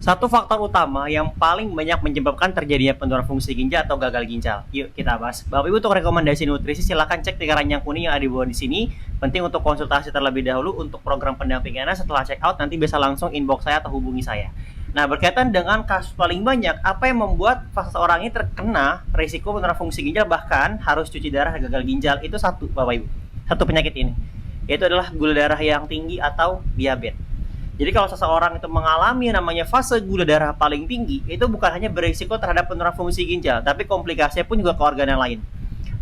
Satu faktor utama yang paling banyak menyebabkan terjadinya penurunan fungsi ginjal atau gagal ginjal. Yuk kita bahas. Bapak Ibu untuk rekomendasi nutrisi silahkan cek di keranjang kuning yang ada di bawah di sini. Penting untuk konsultasi terlebih dahulu untuk program pendampingannya. Setelah check out nanti bisa langsung inbox saya atau hubungi saya. Nah, berkaitan dengan kasus paling banyak, apa yang membuat seseorang ini terkena risiko penurunan fungsi ginjal bahkan harus cuci darah gagal ginjal itu satu, Bapak Ibu. Satu penyakit ini, yaitu adalah gula darah yang tinggi atau diabetes. Jadi kalau seseorang itu mengalami namanya fase gula darah paling tinggi, itu bukan hanya berisiko terhadap penurunan fungsi ginjal, tapi komplikasinya pun juga ke organ yang lain.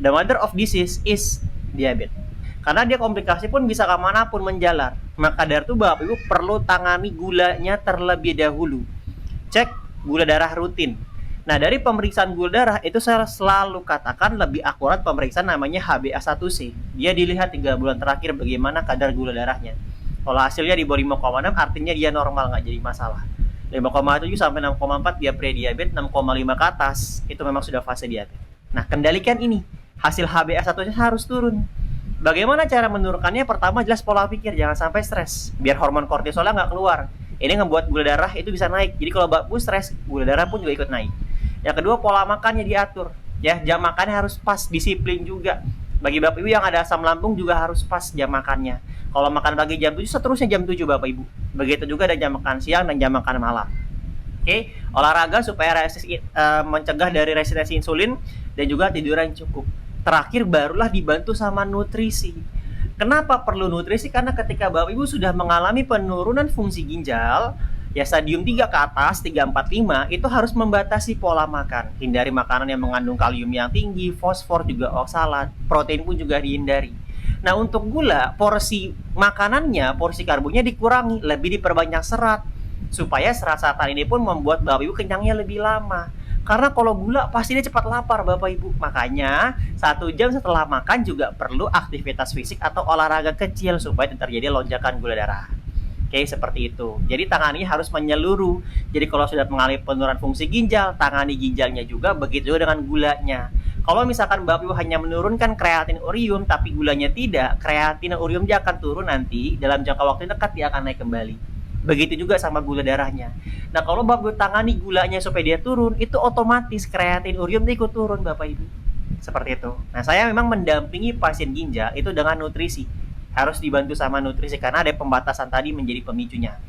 The mother of disease is diabetes. Karena dia komplikasi pun bisa kemanapun menjalar. Maka dari itu Bapak Ibu perlu tangani gulanya terlebih dahulu. Cek gula darah rutin. Nah, dari pemeriksaan gula darah itu saya selalu katakan lebih akurat pemeriksaan namanya HbA1c. Dia dilihat 3 bulan terakhir bagaimana kadar gula darahnya. Kalau hasilnya di bawah 5,6 artinya dia normal, nggak jadi masalah. 5,7 sampai 6,4 dia pre-diabetes, 6,5 ke atas itu memang sudah fase diabetes. Nah, kendalikan ini. Hasil HbA1c harus turun. Bagaimana cara menurunkannya? Pertama jelas pola pikir, jangan sampai stres. Biar hormon kortisolnya nggak keluar. Ini ngebuat gula darah itu bisa naik. Jadi kalau Bapak stres, gula darah pun juga ikut naik. Yang kedua, pola makannya diatur. Ya, jam makannya harus pas, disiplin juga. Bagi Bapak Ibu yang ada asam lambung juga harus pas jam makannya. Kalau makan pagi jam 7, seterusnya jam 7 Bapak Ibu. Begitu juga ada jam makan siang dan jam makan malam. Oke, olahraga supaya mencegah dari resistensi insulin dan juga tidur yang cukup. Terakhir barulah dibantu sama nutrisi. Kenapa perlu nutrisi? Karena ketika Bapak Ibu sudah mengalami penurunan fungsi ginjal, ya stadium 3 ke atas, 3, 4, 5, itu harus membatasi pola makan. Hindari makanan yang mengandung kalium yang tinggi, fosfor juga oksalat, protein pun juga dihindari. Nah, untuk gula, porsi makanannya, porsi karbonya dikurangi, lebih diperbanyak serat. Supaya serat-seratan ini pun membuat Bapak Ibu kenyangnya lebih lama. Karena kalau gula pasti dia cepat lapar Bapak Ibu. Makanya 1 jam setelah makan juga perlu aktivitas fisik atau olahraga kecil supaya tidak terjadi lonjakan gula darah. Oke, seperti itu. Jadi tangannya harus menyeluruh. Jadi kalau sudah mengalami penurunan fungsi ginjal, tangani ginjalnya juga, begitu juga dengan gulanya. Kalau misalkan Bapak Ibu hanya menurunkan kreatin urium tapi gulanya tidak, kreatin dan urium dia akan turun nanti dalam jangka waktu dekat dia akan naik kembali. Begitu juga sama gula darahnya. Nah, kalau Bapak Ibu tangani gulanya supaya dia turun, itu otomatis kreatin urium dia ikut turun Bapak Ibu. Seperti itu. Nah, saya memang mendampingi pasien ginjal itu dengan nutrisi. Harus dibantu sama nutrisi karena ada pembatasan tadi menjadi pemicunya.